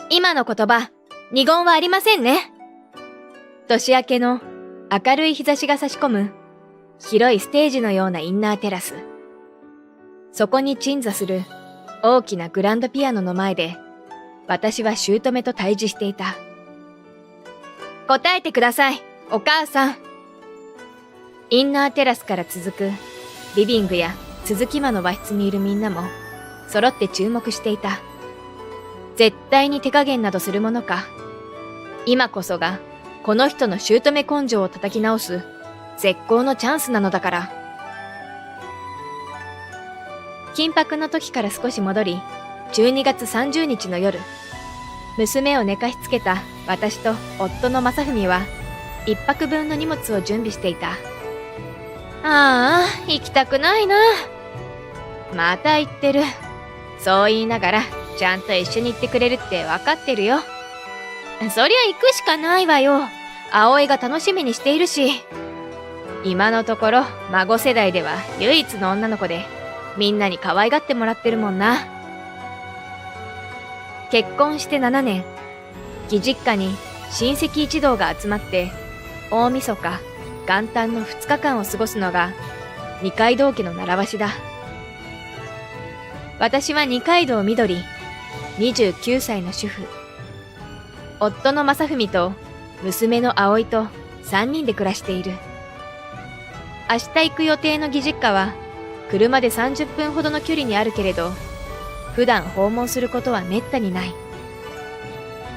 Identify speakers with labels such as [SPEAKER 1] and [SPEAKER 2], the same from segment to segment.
[SPEAKER 1] 今の言葉、二言はありませんね。年明けの明るい日差しが差し込む広いステージのようなインナーテラス。そこに鎮座する大きなグランドピアノの前で、私は姑と対峙していた。答えてください、お母さん。インナーテラスから続くリビングや続き間の和室にいるみんなも揃って注目していた。絶対に手加減などするものか。今こそがこの人の姑根性を叩き直す絶好のチャンスなのだから。緊迫の時から少し戻り、12月30日の夜、娘を寝かしつけた私と夫の正文は一泊分の荷物を準備していた。ああ、行きたくないな。また言ってる。そう言いながらちゃんと一緒に行ってくれるってわかってるよ。そりゃ行くしかないわよ。葵が楽しみにしているし。今のところ孫世代では唯一の女の子で、みんなに可愛がってもらってるもんな。結婚して7年、義実家に親戚一同が集まって大晦日元旦の2日間を過ごすのが二階堂家の習わしだ。私は二階堂みどり、29歳の主婦。夫の正文と娘の葵と3人で暮らしている。明日行く予定の義実家は車で30分ほどの距離にあるけれど、普段訪問することはめったにない。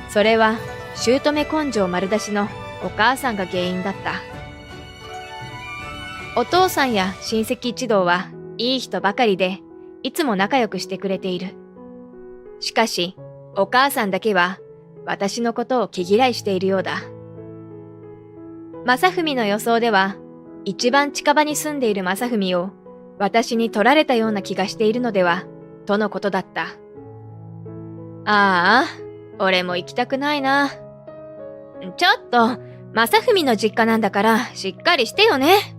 [SPEAKER 1] それは姑根性丸出しのお母さんが原因だった。お父さんや親戚一同はいい人ばかりで、いつも仲良くしてくれている。しかし、お母さんだけは私のことを毛嫌いしているようだ。正文の予想では、一番近場に住んでいる正文を私に取られたような気がしているのでは、とのことだった。ああ、俺も行きたくないな。ちょっと、正文の実家なんだからしっかりしてよね。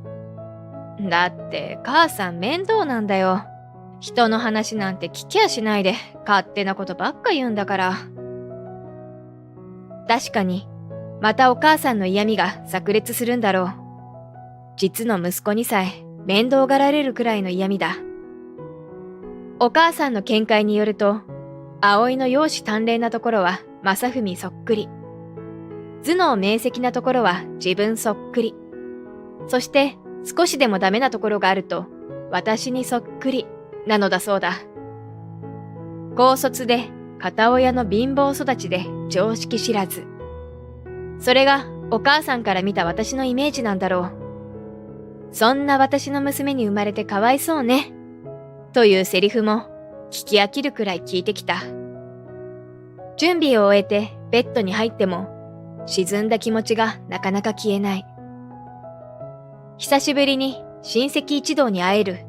[SPEAKER 1] だって母さん面倒なんだよ。人の話なんて聞きやしないで勝手なことばっか言うんだから。確かに、またお母さんの嫌味が炸裂するんだろう。実の息子にさえ面倒がられるくらいの嫌味だ。お母さんの見解によると、葵の容姿端麗なところは正文そっくり。頭脳明晰なところは自分そっくり。そして少しでもダメなところがあると私にそっくりなのだそうだ。高卒で片親の貧乏育ちで常識知らず。それがお母さんから見た私のイメージなんだろう。そんな私の娘に生まれてかわいそうね。というセリフも聞き飽きるくらい聞いてきた。準備を終えてベッドに入っても沈んだ気持ちがなかなか消えない。久しぶりに親戚一同に会える。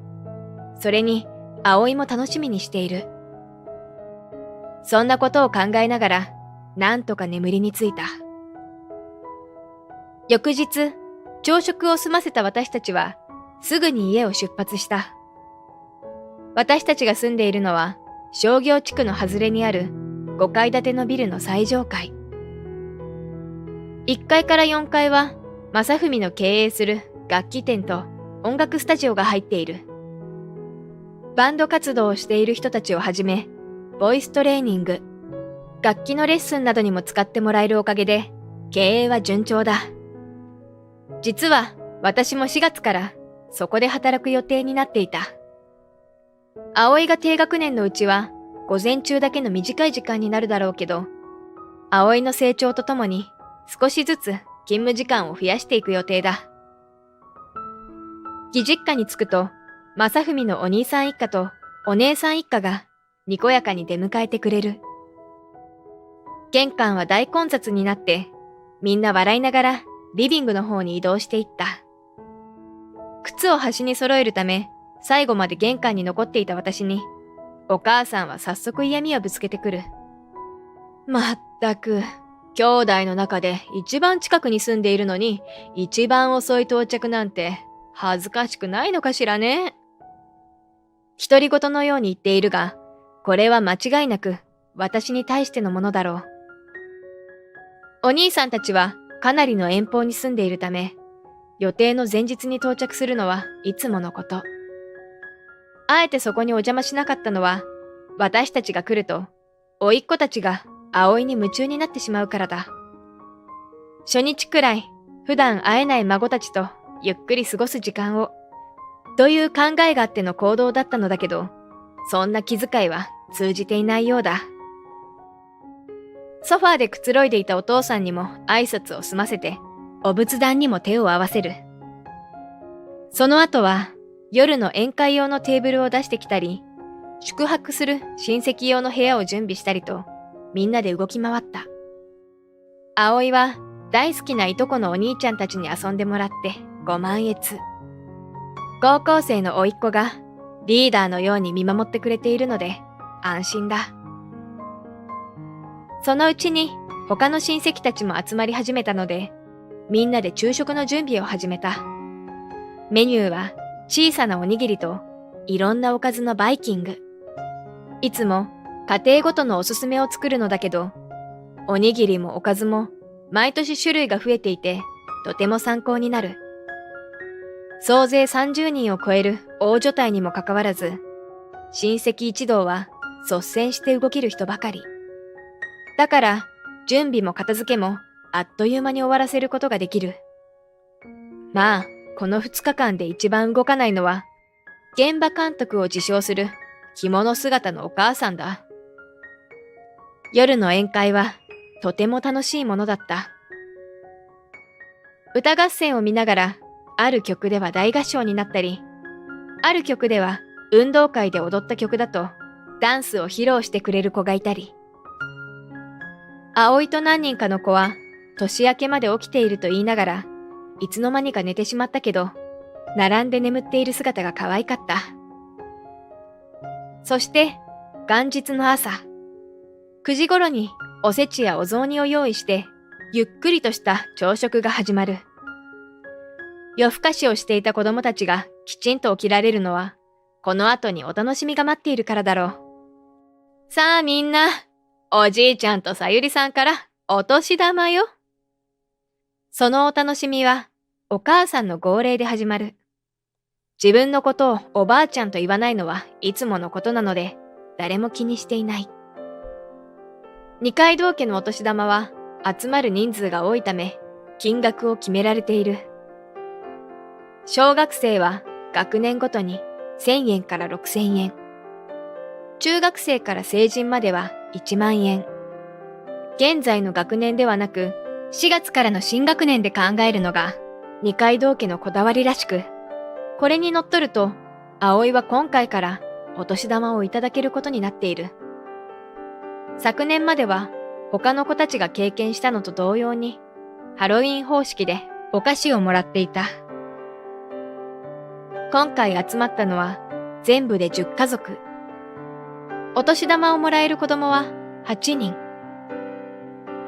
[SPEAKER 1] それに葵も楽しみにしている。そんなことを考えながらなんとか眠りについた。翌日、朝食を済ませた私たちはすぐに家を出発した。私たちが住んでいるのは商業地区の外れにある5階建てのビルの最上階。1階から4階は正文の経営する楽器店と音楽スタジオが入っている。バンド活動をしている人たちをはじめ、ボイストレーニング、楽器のレッスンなどにも使ってもらえるおかげで経営は順調だ。実は私も4月からそこで働く予定になっていた。葵が低学年のうちは午前中だけの短い時間になるだろうけど、葵の成長とともに少しずつ勤務時間を増やしていく予定だ。義実家に着くと、正文のお兄さん一家とお姉さん一家がにこやかに出迎えてくれる。玄関は大混雑になって、みんな笑いながらリビングの方に移動していった。靴を端に揃えるため、最後まで玄関に残っていた私に、お母さんは早速嫌味をぶつけてくる。まったく、兄弟の中で一番近くに住んでいるのに、一番遅い到着なんて恥ずかしくないのかしらね。独り言のように言っているが、これは間違いなく私に対してのものだろう。お兄さんたちはかなりの遠方に住んでいるため、予定の前日に到着するのはいつものこと。あえてそこにお邪魔しなかったのは、私たちが来ると、甥っ子たちが葵に夢中になってしまうからだ。初日くらい、普段会えない孫たちとゆっくり過ごす時間を、という考えがあっての行動だったのだけど、そんな気遣いは通じていないようだ。ソファーでくつろいでいたお父さんにも挨拶を済ませて、お仏壇にも手を合わせる。その後は、夜の宴会用のテーブルを出してきたり、宿泊する親戚用の部屋を準備したりと、みんなで動き回った。葵は大好きないとこのお兄ちゃんたちに遊んでもらってご満悦。高校生の甥っ子がリーダーのように見守ってくれているので安心だ。そのうちに他の親戚たちも集まり始めたので、みんなで昼食の準備を始めた。メニューは小さなおにぎりといろんなおかずのバイキング。いつも家庭ごとのおすすめを作るのだけど、おにぎりもおかずも毎年種類が増えていてとても参考になる。総勢30人を超える大所帯にもかかわらず、親戚一同は率先して動ける人ばかり。だから準備も片付けもあっという間に終わらせることができる。まあ、この2日間で一番動かないのは、現場監督を自称する着物姿のお母さんだ。夜の宴会はとても楽しいものだった。歌合戦を見ながら、ある曲では大合唱になったり、ある曲では運動会で踊った曲だとダンスを披露してくれる子がいたり、葵と何人かの子は年明けまで起きていると言いながら、いつの間にか寝てしまったけど、並んで眠っている姿が可愛かった。そして、元日の朝、9時頃におせちやお雑煮を用意して、ゆっくりとした朝食が始まる。夜更かしをしていた子供たちがきちんと起きられるのは、この後にお楽しみが待っているからだろう。さあみんな、おじいちゃんとさゆりさんからお年玉よ。そのお楽しみは、お母さんの号令で始まる。自分のことをおばあちゃんと言わないのはいつものことなので、誰も気にしていない。二階堂家のお年玉は集まる人数が多いため、金額を決められている。小学生は学年ごとに1000円から6000円。中学生から成人までは1万円。現在の学年ではなく、4月からの新学年で考えるのが二階堂家のこだわりらしく、これにのっとると、葵は今回からお年玉をいただけることになっている。昨年までは他の子たちが経験したのと同様に、ハロウィン方式でお菓子をもらっていた。今回集まったのは全部で10家族。お年玉をもらえる子供は8人。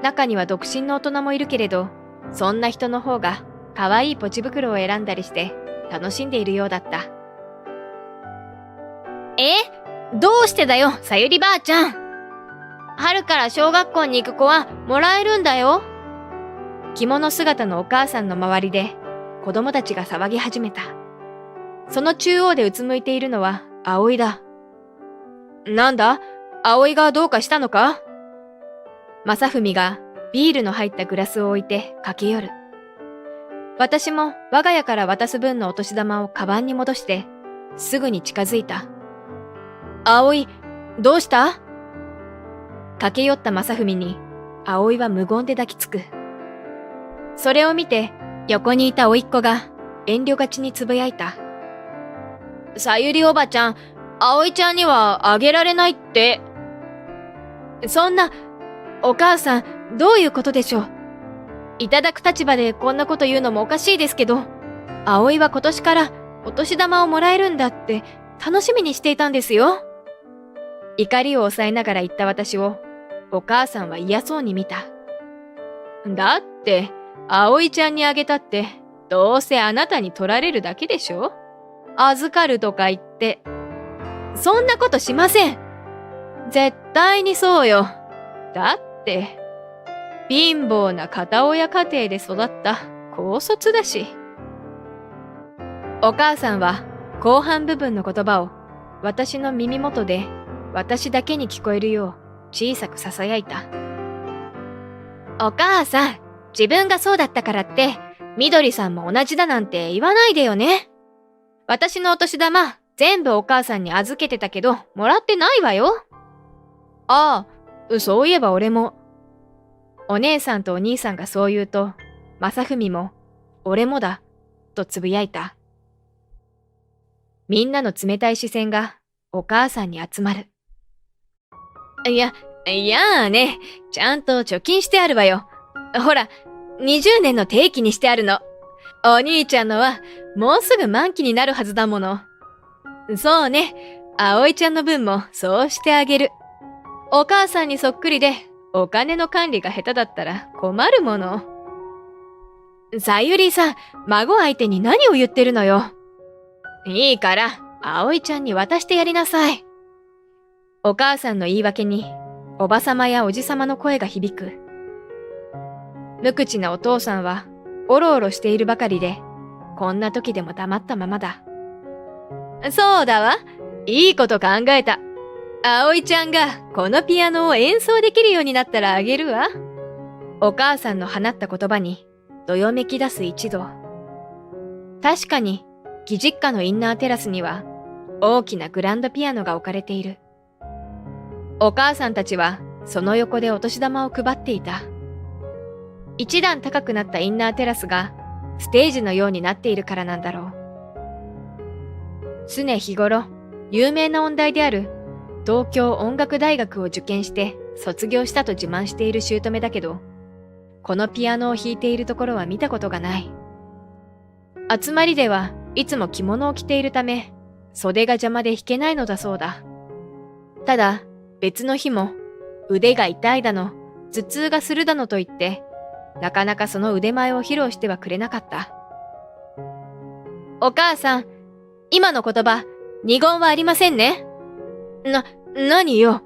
[SPEAKER 1] 中には独身の大人もいるけれど、そんな人の方が可愛いポチ袋を選んだりして楽しんでいるようだった。どうしてだよ、さゆりばあちゃん。春から小学校に行く子はもらえるんだよ。着物姿のお母さんの周りで子供たちが騒ぎ始めた。その中央でうつむいているのは葵だ。なんだ、葵がどうかしたのか？正文がビールの入ったグラスを置いて駆け寄る。私も我が家から渡す分のお年玉をカバンに戻して、すぐに近づいた。葵、どうした？駆け寄った正文に、葵は無言で抱きつく。それを見て、横にいた甥っ子が遠慮がちにつぶやいた。さゆりおばちゃん、葵ちゃんにはあげられないって。そんな、お母さん、どういうことでしょう。いただく立場でこんなこと言うのもおかしいですけど、葵は今年からお年玉をもらえるんだって楽しみにしていたんですよ。怒りを抑えながら言った私を、お母さんは嫌そうに見た。だって、葵ちゃんにあげたって、どうせあなたに取られるだけでしょ？預かるとか言って。そんなことしません。絶対にそうよ。だって。貧乏な片親家庭で育った高卒だし。お母さんは後半部分の言葉を私の耳元で私だけに聞こえるよう小さく囁いた。お母さん、自分がそうだったからって、みどりさんも同じだなんて言わないでよね。私のお年玉、全部お母さんに預けてたけど、もらってないわよ。ああ、そういえば俺も。お姉さんとお兄さんがそう言うと、正文も、俺もだ、とつぶやいた。みんなの冷たい視線がお母さんに集まる。いやあね、ちゃんと貯金してあるわよ。ほら、20年の定期にしてあるの。お兄ちゃんのはもうすぐ満期になるはずだもの。そうね、葵ちゃんの分もそうしてあげる。お母さんにそっくりでお金の管理が下手だったら困るもの。さゆりさん、孫相手に何を言ってるのよ。いいから、葵ちゃんに渡してやりなさい。お母さんの言い訳に、おばさまやおじさまの声が響く。無口なお父さんは、おろおろしているばかりで、こんな時でも黙ったままだ。そうだわ。いいこと考えた。葵ちゃんがこのピアノを演奏できるようになったらあげるわ。お母さんの放った言葉に、どよめき出す一同。確かに、義実家のインナーテラスには、大きなグランドピアノが置かれている。お母さんたちは、その横でお年玉を配っていた。一段高くなったインナーテラスが、ステージのようになっているからなんだろう。常日頃、有名な音大である、東京音楽大学を受験して卒業したと自慢している姑だけど、このピアノを弾いているところは見たことがない。集まりではいつも着物を着ているため、袖が邪魔で弾けないのだそうだ。ただ、別の日も、腕が痛いだの、頭痛がするだのと言って、なかなかその腕前を披露してはくれなかった。お母さん、今の言葉、二言はありませんね。何よ。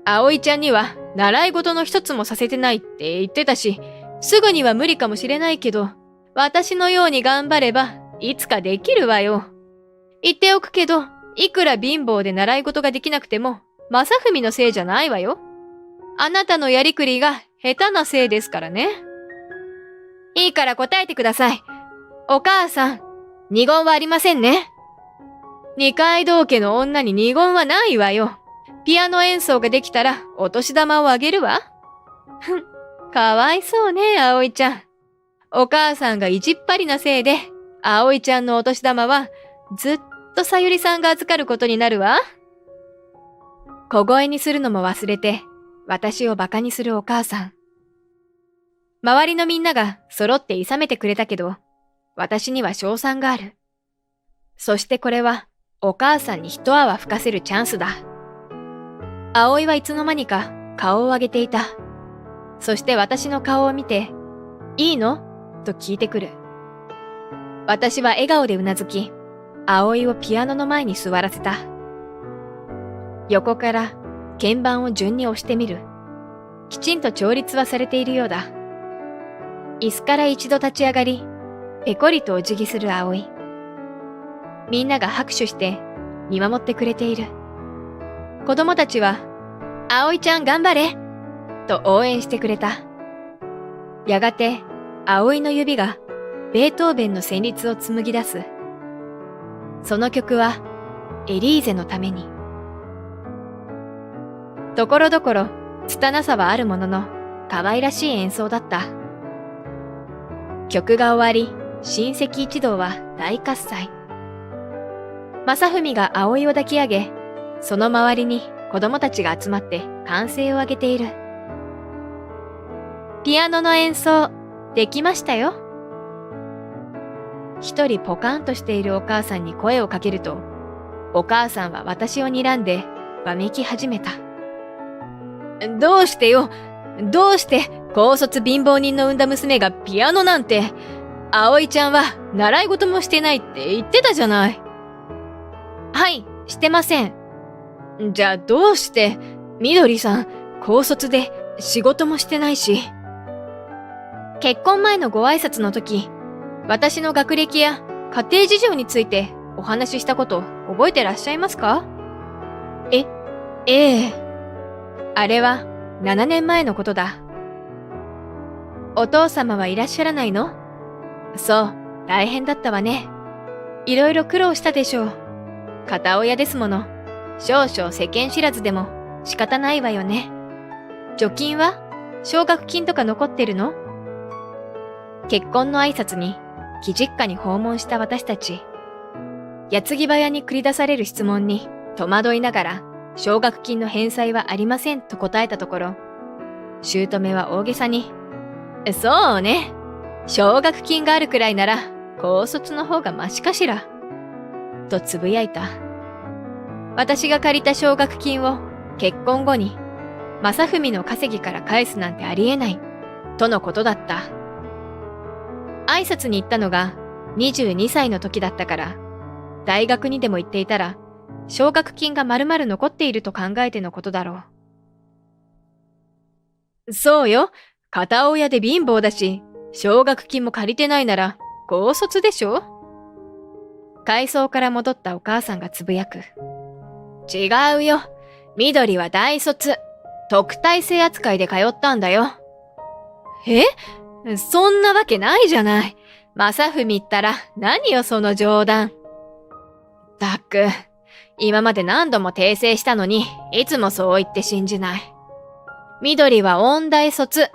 [SPEAKER 1] 葵ちゃんには習い事の一つもさせてないって言ってたし、すぐには無理かもしれないけど、私のように頑張れば、いつかできるわよ。言っておくけど、いくら貧乏で習い事ができなくても、正文のせいじゃないわよ。あなたのやりくりが下手なせいですからね。いいから答えてください。お母さん、二言はありませんね。二階堂家の女に二言はないわよ。ピアノ演奏ができたらお年玉をあげるわ。ふん、かわいそうね、葵ちゃん。お母さんが意地っ張りなせいで、葵ちゃんのお年玉はずっとさゆりさんが預かることになるわ。小声にするのも忘れて、私を馬鹿にするお母さん。周りのみんなが揃って諌めてくれたけど、私には勝算がある。そしてこれは、お母さんに一泡吹かせるチャンスだ。葵はいつの間にか顔を上げていた。そして私の顔を見て、いいのと聞いてくる。私は笑顔でうなずき、葵をピアノの前に座らせた。横から鍵盤を順に押してみる。きちんと調律はされているようだ。椅子から一度立ち上がり、ぺこりとお辞儀する葵。みんなが拍手して見守ってくれている。子供たちは、葵ちゃん頑張れと応援してくれた。やがて、葵の指がベートーベンの旋律を紡ぎ出す。その曲は、エリーゼのために。ところどころ、拙さはあるものの、可愛らしい演奏だった。曲が終わり、親戚一同は大喝采。正文が葵を抱き上げ、その周りに子供たちが集まって歓声を上げている。ピアノの演奏、できましたよ。一人ポカンとしているお母さんに声をかけると、お母さんは私を睨んでわめき始めた。どうしてよ、どうして高卒貧乏人の産んだ娘がピアノなんて、葵ちゃんは習い事もしてないって言ってたじゃない。はい、してません。じゃあどうして、みどりさん、高卒で仕事もしてないし。結婚前のご挨拶の時、私の学歴や家庭事情についてお話ししたこと覚えてらっしゃいますか？ええ。あれは7年前のことだ。お父様はいらっしゃらないの？そう、大変だったわね。いろいろ苦労したでしょう。片親ですもの。少々世間知らずでも仕方ないわよね。貯金は？奨学金とか残ってるの？結婚の挨拶に、貴実家に訪問した私たち。矢継ぎ早に繰り出される質問に戸惑いながら、奨学金の返済はありませんと答えたところ、姑は大げさに、そうね。奨学金があるくらいなら、高卒の方がマシかしら。とつぶやいた。私が借りた奨学金を結婚後に、正文の稼ぎから返すなんてありえない、とのことだった。挨拶に行ったのが22歳の時だったから、大学にでも行っていたら、奨学金が丸々残っていると考えてのことだろう。そうよ。片親で貧乏だし、奨学金も借りてないなら、高卒でしょ？改装から戻ったお母さんがつぶやく。違うよ。緑は大卒。特待生扱いで通ったんだよ。え？そんなわけないじゃない。正文ったら何よその冗談。たく、今まで何度も訂正したのに、いつもそう言って信じない。緑は音大卒。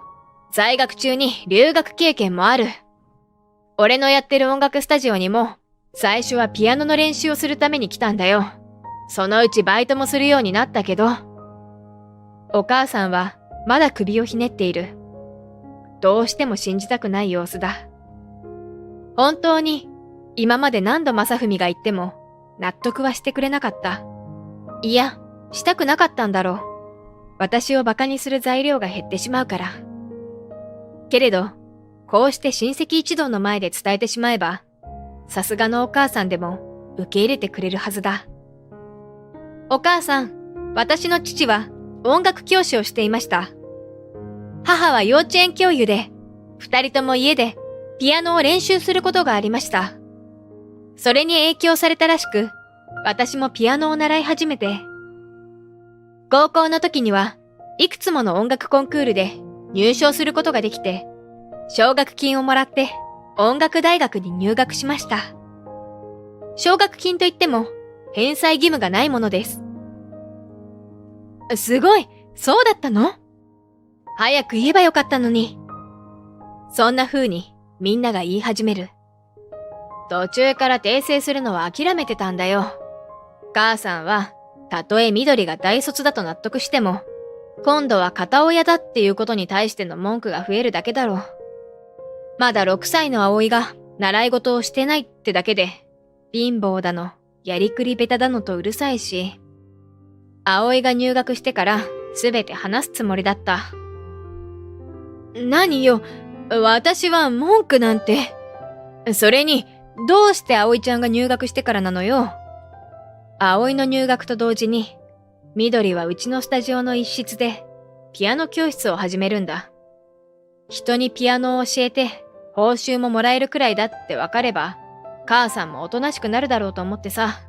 [SPEAKER 1] 在学中に留学経験もある。俺のやってる音楽スタジオにも、最初はピアノの練習をするために来たんだよ。そのうちバイトもするようになったけど。お母さんはまだ首をひねっている。どうしても信じたくない様子だ。本当に今まで何度正文が言っても納得はしてくれなかった。いや、したくなかったんだろう。私を馬鹿にする材料が減ってしまうから。けれど、こうして親戚一同の前で伝えてしまえば、さすがのお母さんでも受け入れてくれるはずだ。お母さん、私の父は音楽教師をしていました。母は幼稚園教諭で、二人とも家でピアノを練習することがありました。それに影響されたらしく、私もピアノを習い始めて、高校の時にはいくつもの音楽コンクールで入賞することができて、奨学金をもらって音楽大学に入学しました。奨学金といっても返済義務がないものです。すごい、そうだったの？早く言えばよかったのに。そんな風にみんなが言い始める。途中から訂正するのは諦めてたんだよ。母さんは、たとえ緑が大卒だと納得しても、今度は片親だっていうことに対しての文句が増えるだけだろう。まだ6歳の葵が習い事をしてないってだけで、貧乏だの、やりくりベタだのとうるさいし、葵が入学してからすべて話すつもりだった。何よ、私は文句なんて。それに、どうして葵ちゃんが入学してからなのよ。葵の入学と同時に、緑はうちのスタジオの一室で、ピアノ教室を始めるんだ。人にピアノを教えて、報酬ももらえるくらいだってわかれば、母さんもおとなしくなるだろうと思ってさ。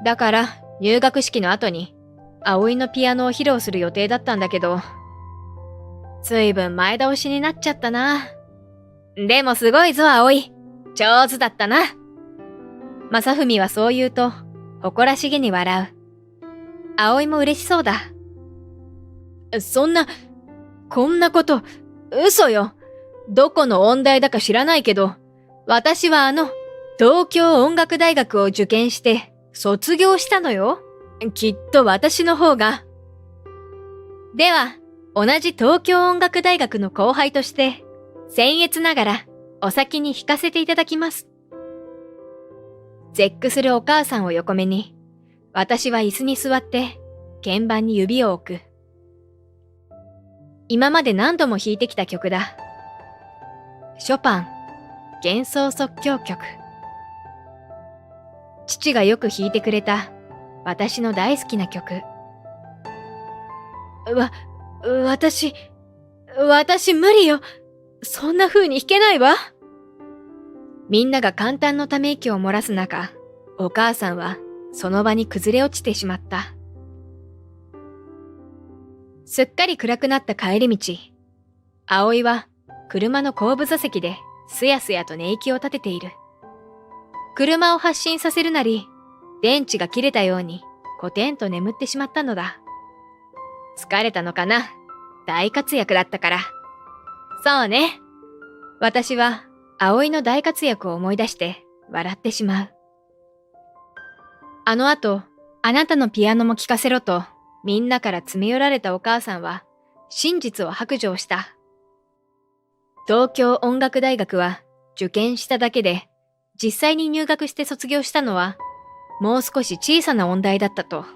[SPEAKER 1] だから、入学式の後に、葵のピアノを披露する予定だったんだけど、ずいぶん前倒しになっちゃったな。でもすごいぞ、葵。上手だったな。正文はそう言うと、誇らしげに笑う。葵も嬉しそうだ。こんなこと、嘘よ。どこの音大だか知らないけど、私は東京音楽大学を受験して、卒業したのよ。きっと私の方が。では、同じ東京音楽大学の後輩として、僭越ながらお先に弾かせていただきます。絶句するお母さんを横目に、私は椅子に座って鍵盤に指を置く。今まで何度も弾いてきた曲だ。ショパン、幻想即興曲。父がよく弾いてくれた私の大好きな曲。私無理よ。そんな風に弾けないわ。みんなが簡単のため息を漏らす中、お母さんはその場に崩れ落ちてしまった。すっかり暗くなった帰り道、葵は車の後部座席ですやすやと寝息を立てている。車を発進させるなり、電池が切れたようにコテンと眠ってしまったのだ。疲れたのかな？大活躍だったから。そうね。私は葵の大活躍を思い出して笑ってしまう。あの後、あなたのピアノも聴かせろとみんなから詰め寄られたお母さんは真実を白状した。東京音楽大学は受験しただけで実際に入学して卒業したのはもう少し小さな音大だったと。弾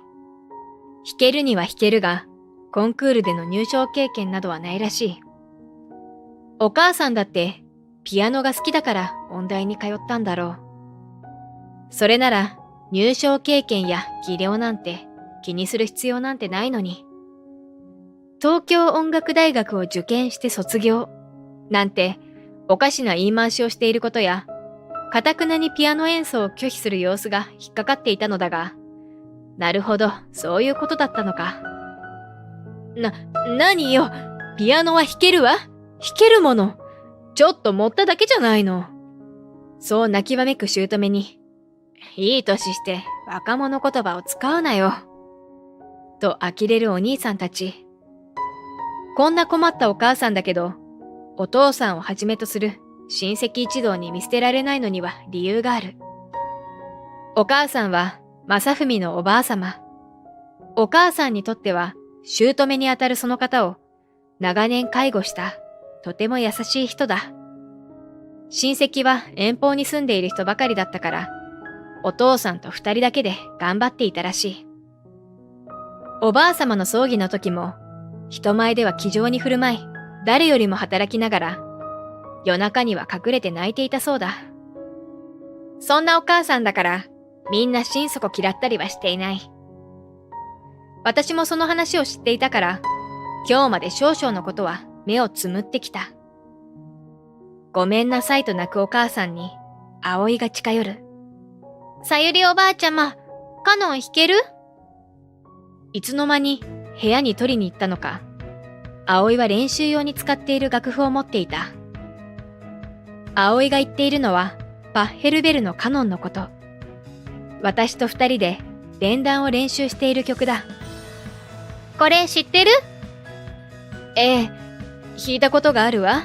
[SPEAKER 1] けるには弾けるがコンクールでの入賞経験などはないらしい。お母さんだってピアノが好きだから音大に通ったんだろう。それなら入賞経験や技量なんて気にする必要なんてないのに。東京音楽大学を受験して卒業なんておかしな言い回しをしていることや、頑くなにピアノ演奏を拒否する様子が引っかかっていたのだが、なるほど、そういうことだったのか。何よ、ピアノは弾けるわ。弾けるもの。ちょっと持っただけじゃないの。そう泣きわめく姑に、いい年して若者言葉を使うなよ。と呆れるお兄さんたち。こんな困ったお母さんだけど、お父さんをはじめとする親戚一同に見捨てられないのには理由がある。お母さんは正文のおばあさま。お母さんにとっては姑にあたるその方を長年介護したとても優しい人だ。親戚は遠方に住んでいる人ばかりだったから、お父さんと二人だけで頑張っていたらしい。おばあさまの葬儀の時も人前では気丈に振る舞い、誰よりも働きながら夜中には隠れて泣いていたそうだ。そんなお母さんだからみんな心底嫌ったりはしていない。私もその話を知っていたから今日まで少々のことは目をつむってきた。ごめんなさいと泣くお母さんに葵が近寄る。さゆりおばあちゃま、カノン弾ける？いつの間に部屋に取りに行ったのか、葵は練習用に使っている楽譜を持っていた。葵が言っているのはパッヘルベルのカノンのこと。私と二人で連弾を練習している曲だ。これ知ってる？ええ、弾いたことがあるわ。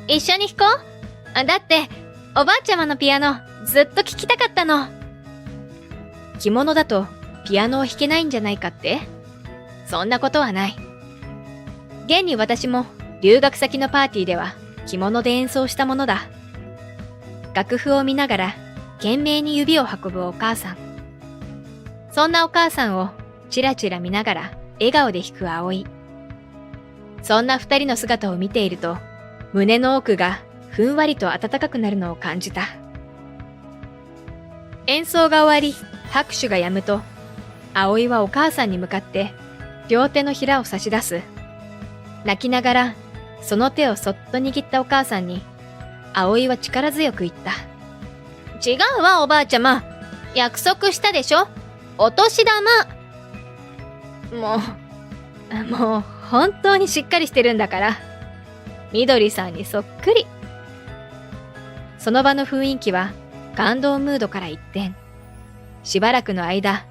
[SPEAKER 1] 一緒に弾こう。だっておばあちゃまのピアノずっと聴きたかったの。着物だとピアノを弾けないんじゃないかって？そんなことはない。現に私も留学先のパーティーでは着物で演奏したものだ。楽譜を見ながら懸命に指を運ぶお母さん。そんなお母さんをチラチラ見ながら笑顔で弾く葵。そんな二人の姿を見ていると胸の奥がふんわりと温かくなるのを感じた。演奏が終わり拍手が止むと葵はお母さんに向かって両手のひらを差し出す。泣きながらその手をそっと握ったお母さんに葵は力強く言った。違うわおばあちゃま。約束したでしょ。お年玉。もう本当にしっかりしてるんだから。みどりさんにそっくり。その場の雰囲気は感動ムードから一転。しばらくの間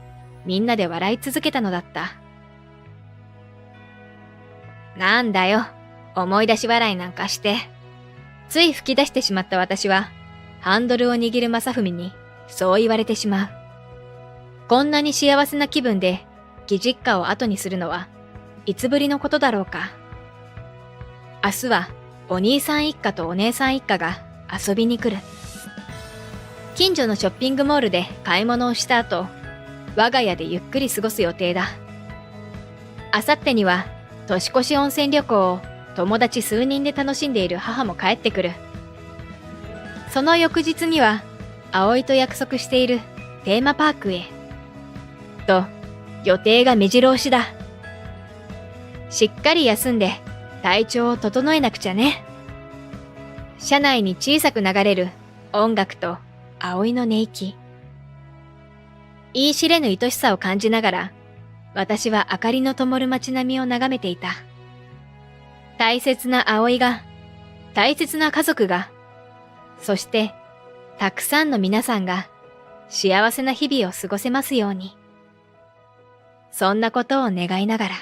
[SPEAKER 1] みんなで笑い続けたのだった。なんだよ、思い出し笑いなんかして。つい吹き出してしまった私は、ハンドルを握る正文に、そう言われてしまう。こんなに幸せな気分で、義実家を後にするのは、いつぶりのことだろうか。明日は、お兄さん一家とお姉さん一家が遊びに来る。近所のショッピングモールで買い物をした後、我が家でゆっくり過ごす予定だ。あさってには、年越し温泉旅行を友達数人で楽しんでいる母も帰ってくる。その翌日には葵と約束しているテーマパークへ。と予定が目白押しだ。しっかり休んで体調を整えなくちゃね。車内に小さく流れる音楽と葵の寝息。言い知れぬ愛しさを感じながら、私は明かりの灯る街並みを眺めていた。大切な葵が、大切な家族が、そしてたくさんの皆さんが幸せな日々を過ごせますように。そんなことを願いながら。